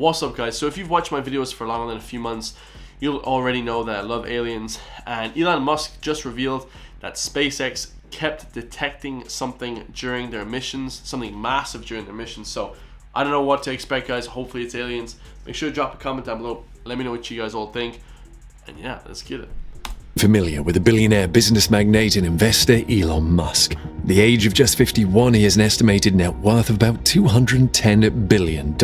What's up, guys? So if you've watched my videos for longer than a few months, you'll already know that I love aliens, and Elon Musk just revealed that SpaceX kept detecting something during their missions, something massive during their missions. So I don't know what to expect, guys. Hopefully it's aliens. Make sure to drop a comment down below. Let me know what you guys all think. And yeah, let's get it. Familiar with the billionaire business magnate and investor Elon Musk. At the age of just 51, he has an estimated net worth of about $210 billion.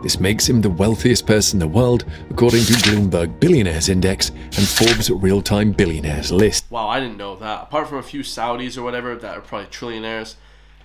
This makes him the wealthiest person in the world, according to Bloomberg Billionaires Index and Forbes Real-Time Billionaires list. Wow, I didn't know that. Apart from a few Saudis or whatever that are probably trillionaires,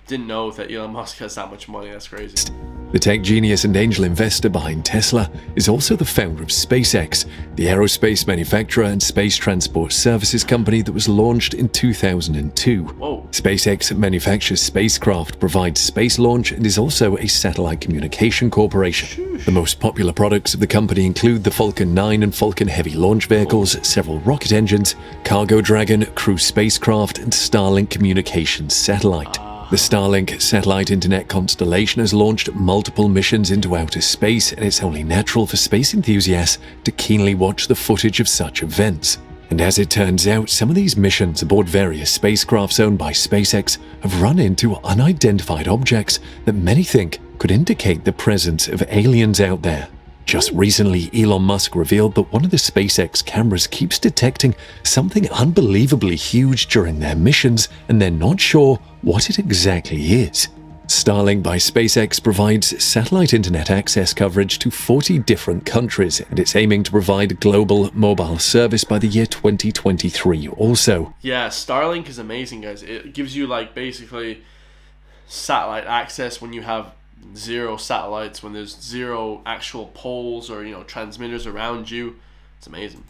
didn't know that Elon Musk has that much money. That's crazy. The tech genius and angel investor behind Tesla is also the founder of Spacex, the aerospace manufacturer and space transport services company that was launched in 2002. Whoa. SpaceX manufactures spacecraft, provides space launch, and is also a satellite communication corporation. The most popular products of the company include the Falcon 9 and Falcon Heavy launch vehicles, several rocket engines, Cargo Dragon, crew spacecraft, and Starlink communications satellite. The Starlink satellite internet constellation has launched multiple missions into outer space, and it's only natural for space enthusiasts to keenly watch the footage of such events. And as it turns out, some of these missions aboard various spacecrafts owned by SpaceX have run into unidentified objects that many think could indicate the presence of aliens out there. Just recently, Elon Musk revealed that one of the SpaceX cameras keeps detecting something unbelievably huge during their missions, and they're not sure what it exactly is. Starlink by SpaceX provides satellite internet access coverage to 40 different countries, and it's aiming to provide global mobile service by the year 2023 also. Yeah, Starlink is amazing, guys. It gives you like basically satellite access when you have zero satellites, when there's zero actual poles or transmitters around you. It's amazing.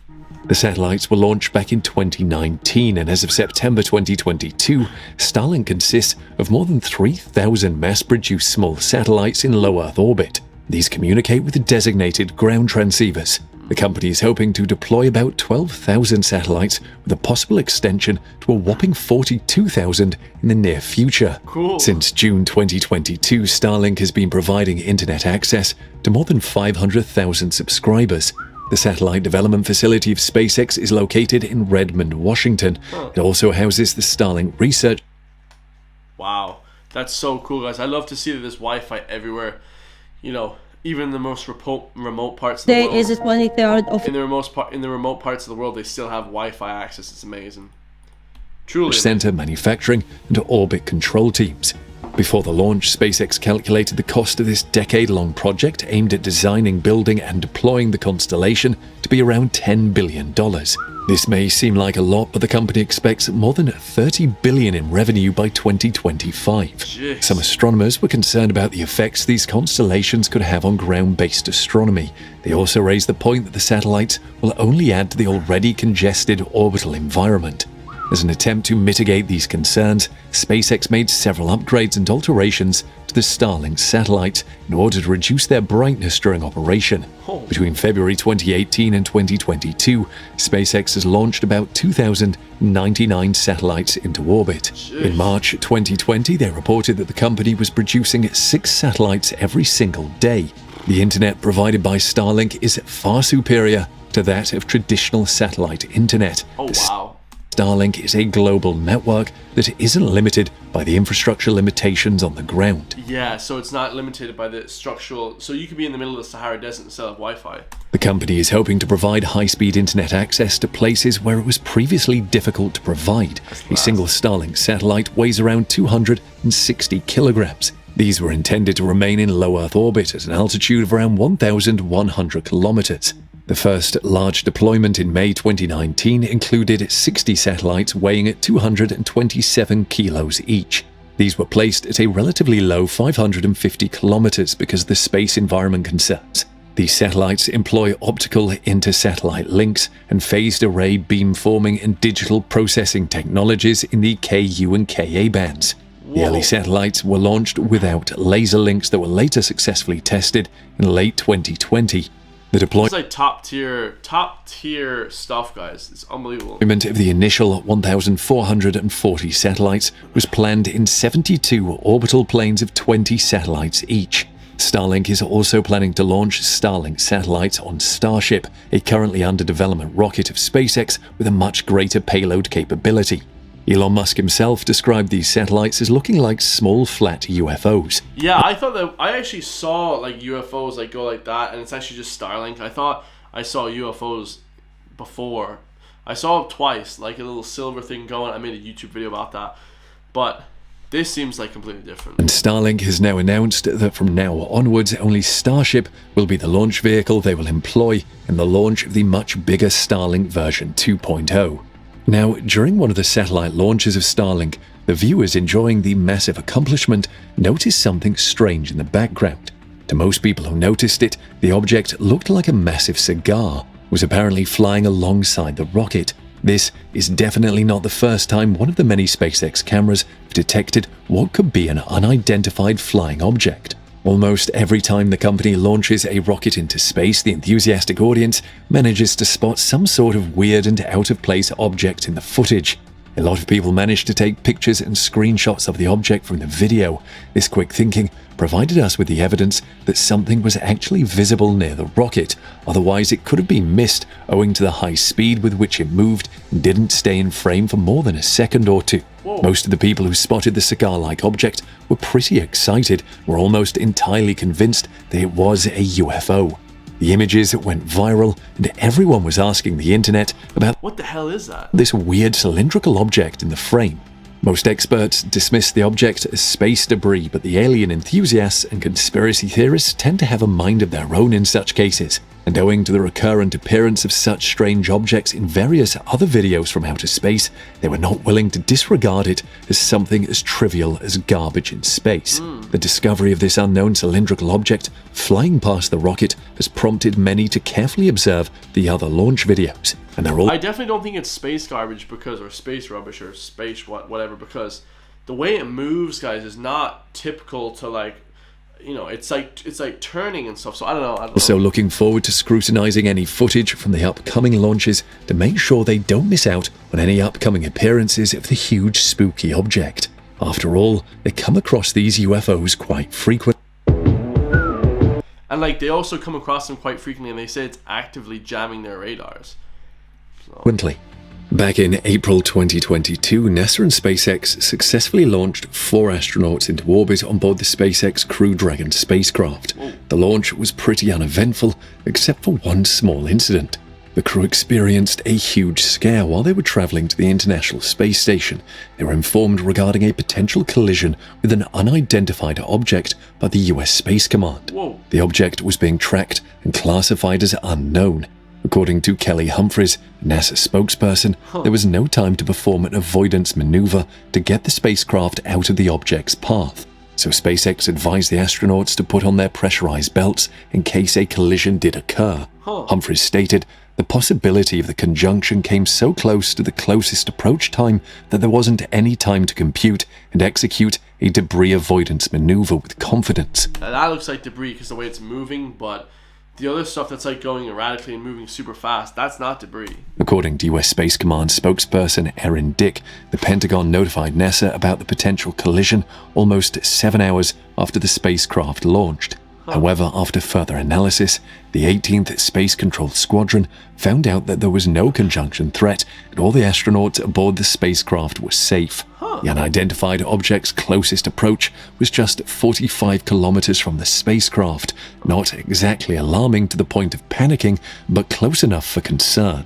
The satellites were launched back in 2019, and as of September 2022, Starlink consists of more than 3,000 mass-produced small satellites in low Earth orbit. These communicate with designated ground transceivers. The company is hoping to deploy about 12,000 satellites, with a possible extension to a whopping 42,000 in the near future. Cool. Since June 2022, Starlink has been providing internet access to more than 500,000 subscribers. The satellite development facility of SpaceX is located in Redmond, Washington. It also houses the Starlink research. Wow, that's so cool, guys. I love to see that there's Wi-Fi everywhere. Even in the most remote parts of the world. Is it 1/3 of in the remote parts of the world, they still have Wi-Fi access. It's amazing. Truly amazing. Center manufacturing and orbit control teams. Before the launch, SpaceX calculated the cost of this decade-long project aimed at designing, building, and deploying the constellation to be around $10 billion. This may seem like a lot, but the company expects more than $30 billion in revenue by 2025. Jeez. Some astronomers were concerned about the effects these constellations could have on ground-based astronomy. They also raised the point that the satellites will only add to the already congested orbital environment. As an attempt to mitigate these concerns, SpaceX made several upgrades and alterations to the Starlink satellites in order to reduce their brightness during operation. Between February 2018 and 2022, SpaceX has launched about 2,099 satellites into orbit. In March 2020, they reported that the company was producing 6 satellites every single day. The internet provided by Starlink is far superior to that of traditional satellite internet. Oh, wow. Starlink is a global network that isn't limited by the infrastructure limitations on the ground. Yeah, so it's not limited by the structural... So you could be in the middle of the Sahara Desert and still have Wi-Fi. The company is hoping to provide high-speed internet access to places where it was previously difficult to provide. A single Starlink satellite weighs around 260 kilograms. These were intended to remain in low Earth orbit at an altitude of around 1,100 kilometers. The first large deployment in May 2019 included 60 satellites weighing at 227 kilos each. These were placed at a relatively low 550 kilometers because of the space environment concerns. These satellites employ optical inter-satellite links and phased array beamforming and digital processing technologies in the Ku and Ka bands. The early satellites were launched without laser links that were later successfully tested in late 2020. The deployment like top tier stuff, guys. It's unbelievable. Of the initial 1,440 satellites was planned in 72 orbital planes of 20 satellites each. Starlink is also planning to launch Starlink satellites on Starship, a currently under development rocket of SpaceX with a much greater payload capability. Elon Musk himself described these satellites as looking like small flat UFOs. Yeah, I thought that I actually saw like UFOs like go like that, and it's actually just Starlink. I thought I saw UFOs before. I saw it twice, like a little silver thing going. I made a YouTube video about that, but this seems like completely different. And Starlink has now announced that from now onwards, only Starship will be the launch vehicle they will employ in the launch of the much bigger Starlink version 2.0. Now, during one of the satellite launches of Starlink, the viewers enjoying the massive accomplishment noticed something strange in the background. To most people who noticed it, the object looked like a massive cigar, was apparently flying alongside the rocket. This is definitely not the first time one of the many SpaceX cameras have detected what could be an unidentified flying object. Almost every time the company launches a rocket into space, the enthusiastic audience manages to spot some sort of weird and out-of-place object in the footage. A lot of people managed to take pictures and screenshots of the object from the video. This quick thinking provided us with the evidence that something was actually visible near the rocket, otherwise it could have been missed owing to the high speed with which it moved and didn't stay in frame for more than a second or two. Whoa. Most of the people who spotted the cigar-like object were pretty excited, were almost entirely convinced that it was a UFO. The images went viral, and everyone was asking the internet about What the hell is that? this weird cylindrical object in the frame. Most experts dismiss the object as space debris, but the alien enthusiasts and conspiracy theorists tend to have a mind of their own in such cases. And owing to the recurrent appearance of such strange objects in various other videos from outer space, they were not willing to disregard it as something as trivial as garbage in space. The discovery of this unknown cylindrical object flying past the rocket has prompted many to carefully observe the other launch videos. And they're all I definitely don't think it's space garbage or space rubbish or space whatever, because the way it moves, guys, is not typical to like, you know, it's like turning and stuff. So I don't know. also looking forward to scrutinizing any footage from the upcoming launches to make sure they don't miss out on any upcoming appearances of the huge spooky object. After all, they come across these UFOs quite frequently. And like they also come across them quite frequently, and they say it's actively jamming their radars. Back in April 2022, NASA and SpaceX successfully launched 4 astronauts into orbit on board the SpaceX Crew Dragon spacecraft. The launch was pretty uneventful, except for one small incident. The crew experienced a huge scare while they were traveling to the International Space Station. They were informed regarding a potential collision with an unidentified object by the US Space Command. Whoa. The object was being tracked and classified as unknown. According to Kelly Humphreys, NASA spokesperson, there was no time to perform an avoidance maneuver to get the spacecraft out of the object's path. So SpaceX advised the astronauts to put on their pressurized belts in case a collision did occur. Humphreys stated, the possibility of the conjunction came so close to the closest approach time that there wasn't any time to compute and execute a debris avoidance maneuver with confidence. Now, that looks like debris because the way it's moving, but the other stuff that's like going erratically and moving super fast, that's not debris. According to US Space Command spokesperson Erin Dick, the Pentagon notified NASA about the potential collision almost 7 hours after the spacecraft launched. However, after further analysis, the 18th Space Control Squadron found out that there was no conjunction threat and all the astronauts aboard the spacecraft were safe. The unidentified object's closest approach was just 45 kilometers from the spacecraft, not exactly alarming to the point of panicking, but close enough for concern.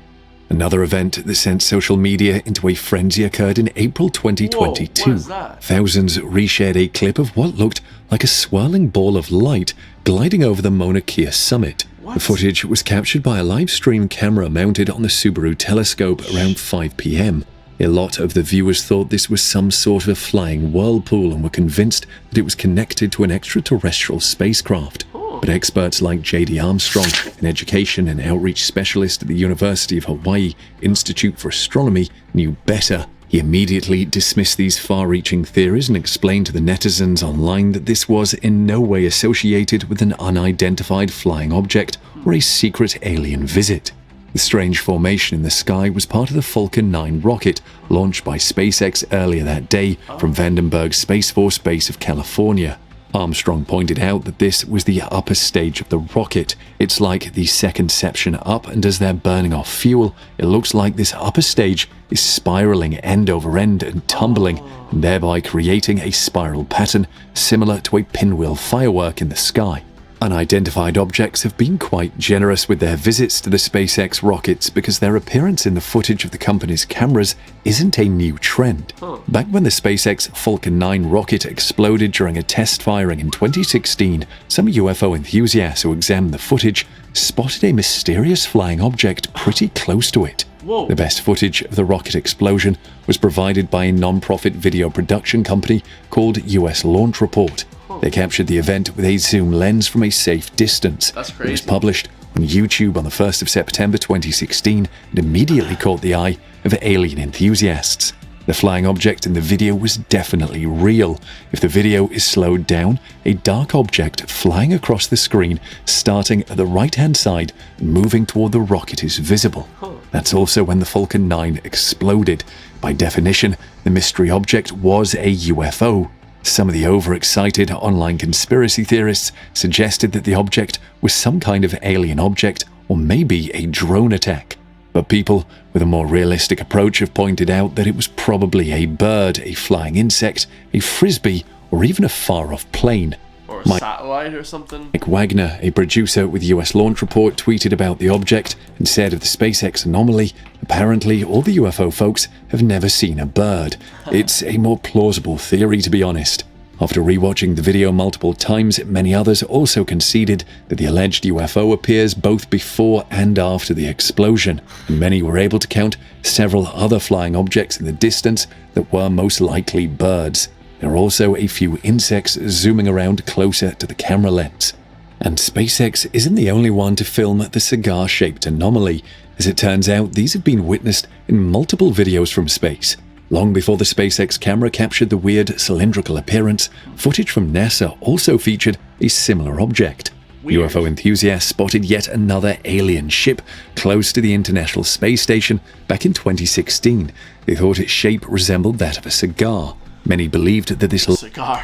Another event that sent social media into a frenzy occurred in April 2022. Whoa, what is that? Thousands reshared a clip of what looked like a swirling ball of light gliding over the Mauna Kea summit. The footage was captured by a live stream camera mounted on the Subaru telescope around 5 p.m. A lot of the viewers thought this was some sort of flying whirlpool and were convinced that it was connected to an extraterrestrial spacecraft. But experts like J.D. Armstrong, an education and outreach specialist at the University of Hawaii Institute for Astronomy, knew better. He immediately dismissed these far-reaching theories and explained to the netizens online that this was in no way associated with an unidentified flying object or a secret alien visit. The strange formation in the sky was part of the Falcon 9 rocket launched by SpaceX earlier that day from Vandenberg Space Force Base of California. Armstrong pointed out that this was the upper stage of the rocket. It's like the second section up, and as they're burning off fuel, it looks like this upper stage is spiraling end over end and tumbling, and thereby creating a spiral pattern similar to a pinwheel firework in the sky. Unidentified objects have been quite generous with their visits to the SpaceX rockets because their appearance in the footage of the company's cameras isn't a new trend. Back when the SpaceX Falcon 9 rocket exploded during a test firing in 2016, some UFO enthusiasts who examined the footage spotted a mysterious flying object pretty close to it. Whoa. The best footage of the rocket explosion was provided by a non-profit video production company called US Launch Report. They captured the event with a zoom lens from a safe distance. That's crazy. It was published on YouTube on the 1st of September 2016 and immediately caught the eye of alien enthusiasts. The flying object in the video was definitely real. If the video is slowed down, a dark object flying across the screen, starting at the right-hand side and moving toward the rocket is visible. That's also when the Falcon 9 exploded. By definition, the mystery object was a UFO. Some of the overexcited online conspiracy theorists suggested that the object was some kind of alien object or maybe a drone attack. But people with a more realistic approach have pointed out that it was probably a bird, a flying insect, a frisbee, or even a far-off plane. Or a satellite or something. Mike Wagner, a producer with US Launch Report, tweeted about the object and said of the SpaceX anomaly, apparently all the UFO folks have never seen a bird. It's a more plausible theory, to be honest. After rewatching the video multiple times, many others also conceded that the alleged UFO appears both before and after the explosion, and many were able to count several other flying objects in the distance that were most likely birds. There are also a few insects zooming around closer to the camera lens. And SpaceX isn't the only one to film the cigar-shaped anomaly. As it turns out, these have been witnessed in multiple videos from space. Long before the SpaceX camera captured the weird cylindrical appearance, footage from NASA also featured a similar object. Weird. UFO enthusiasts spotted yet another alien ship close to the International Space Station back in 2016. They thought its shape resembled that of a cigar. Many believed that this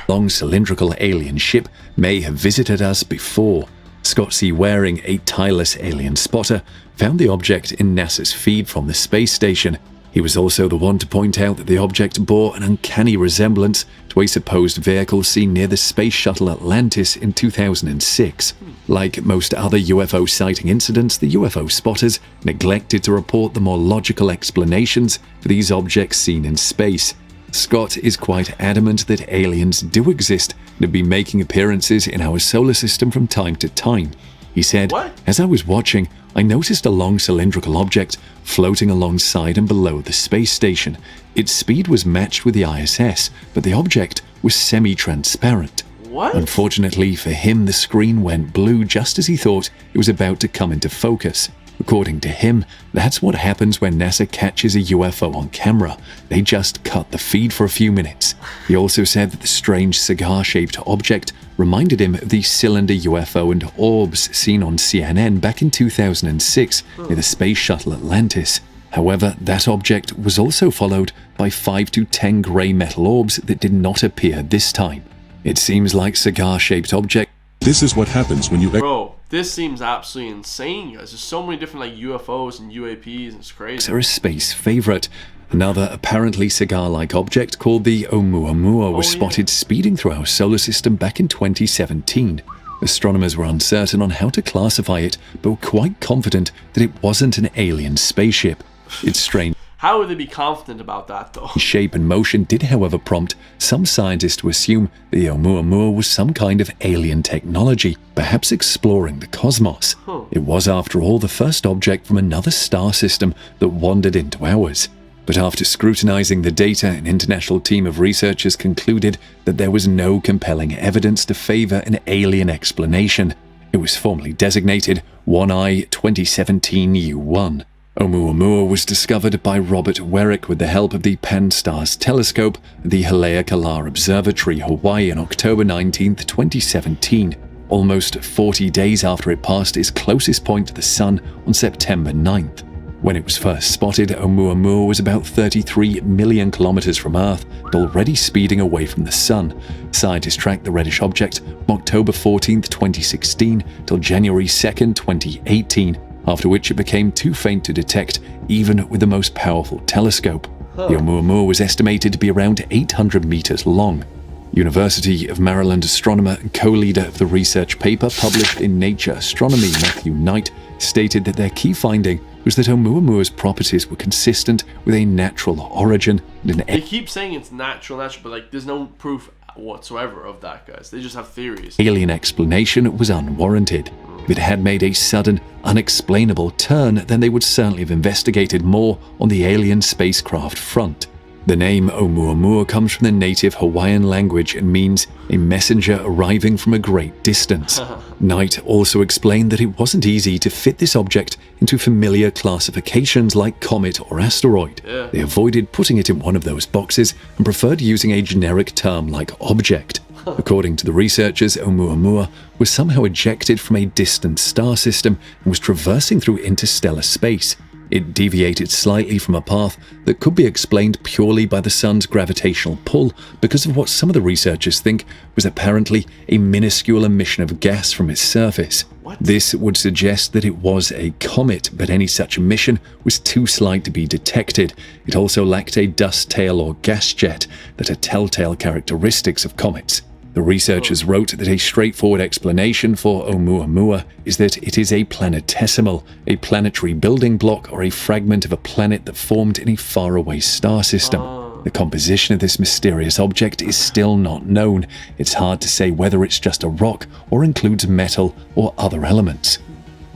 long cylindrical alien ship may have visited us before. Scott C. Waring, a tireless alien spotter, found the object in NASA's feed from the space station. He was also the one to point out that the object bore an uncanny resemblance to a supposed vehicle seen near the Space Shuttle Atlantis in 2006. Like most other UFO sighting incidents, the UFO spotters neglected to report the more logical explanations for these objects seen in space. Scott is quite adamant that aliens do exist and have been making appearances in our solar system from time to time. He said, "As I was watching, I noticed a long cylindrical object floating alongside and below the space station. Its speed was matched with the ISS, but the object was semi-transparent. Unfortunately for him, the screen went blue just as he thought it was about to come into focus. According to him, that's what happens when NASA catches a UFO on camera. They just cut the feed for a few minutes." He also said that the strange cigar-shaped object reminded him of the cylinder UFO and orbs seen on CNN back in 2006 near the Space Shuttle Atlantis. However, that object was also followed by 5 to 10 grey metal orbs that did not appear this time. It seems like cigar-shaped object. This is what happens when you... Bro, this seems absolutely insane, guys. There's so many different like UFOs and UAPs, and it's crazy. Are a space favorite. Another apparently cigar-like object called the Oumuamua was spotted speeding through our solar system back in 2017. Astronomers were uncertain on how to classify it, but were quite confident that it wasn't an alien spaceship. Its strange How would they be confident about that, though? shape and motion did, however, prompt some scientists to assume the Oumuamua was some kind of alien technology, perhaps exploring the cosmos. It was, after all, the first object from another star system that wandered into ours. But after scrutinizing the data, an international team of researchers concluded that there was no compelling evidence to favor an alien explanation. It was formally designated 1I 2017 U1. Oumuamua was discovered by Robert Werrick with the help of the Pan-STARRS telescope at the Haleakala Observatory, Hawaii on October 19, 2017, almost 40 days after it passed its closest point to the Sun on September 9th. When it was first spotted, Oumuamua was about 33 million kilometers from Earth and already speeding away from the Sun. Scientists tracked the reddish object from October 14, 2016 till January 2, 2018, after which it became too faint to detect even with the most powerful telescope. The Oumuamua was estimated to be around 800 meters long. University of Maryland astronomer and co-leader of the research paper published in Nature Astronomy, Matthew Knight, stated that their key finding was that Oumuamua's properties were consistent with a natural origin and They keep saying it's natural, but like there's no proof whatsoever of that, guys. They just have theories. Alien explanation was unwarranted. If it had made a sudden, unexplainable turn, then they would certainly have investigated more on the alien spacecraft front. The name Oumuamua comes from the native Hawaiian language and means a messenger arriving from a great distance. Knight also explained that it wasn't easy to fit this object into familiar classifications like comet or asteroid. They avoided putting it in one of those boxes and preferred using a generic term like object. According to the researchers, Oumuamua was somehow ejected from a distant star system and was traversing through interstellar space. It deviated slightly from a path that could be explained purely by the sun's gravitational pull because of what some of the researchers think was apparently a minuscule emission of gas from its surface. This would suggest that it was a comet, but any such emission was too slight to be detected. It also lacked a dust tail or gas jet that are telltale characteristics of comets. The researchers wrote that a straightforward explanation for Oumuamua is that it is a planetesimal, a planetary building block or a fragment of a planet that formed in a faraway star system. The composition of this mysterious object is still not known. It's hard to say whether it's just a rock or includes metal or other elements.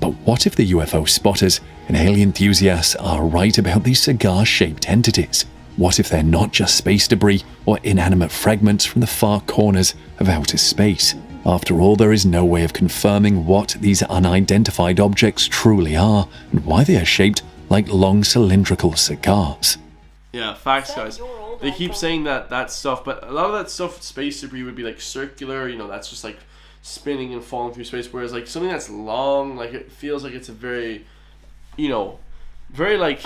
But what if the UFO spotters and alien enthusiasts are right about these cigar-shaped entities? What if they're not just space debris or inanimate fragments from the far corners of outer space? After all, there is no way of confirming what these unidentified objects truly are and why they are shaped like long cylindrical cigars. Yeah, facts, guys. They keep saying that stuff, but a lot of that stuff, space debris, would be like circular, that's just like spinning and falling through space, whereas like something that's long, like it feels like it's a very, very like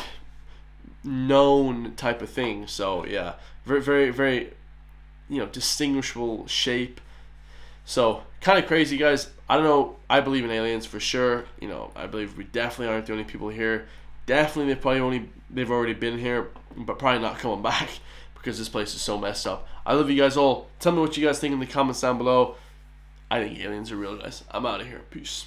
known type of thing. So yeah, very very very distinguishable shape. So kind of crazy, guys. I don't know, I believe in aliens for sure. I believe we definitely aren't the only people here. Definitely they've already been here, but probably not coming back because this place is so messed up. I love you guys all. Tell me what you guys think in the comments down below. I think aliens are real, guys. I'm out of here. Peace.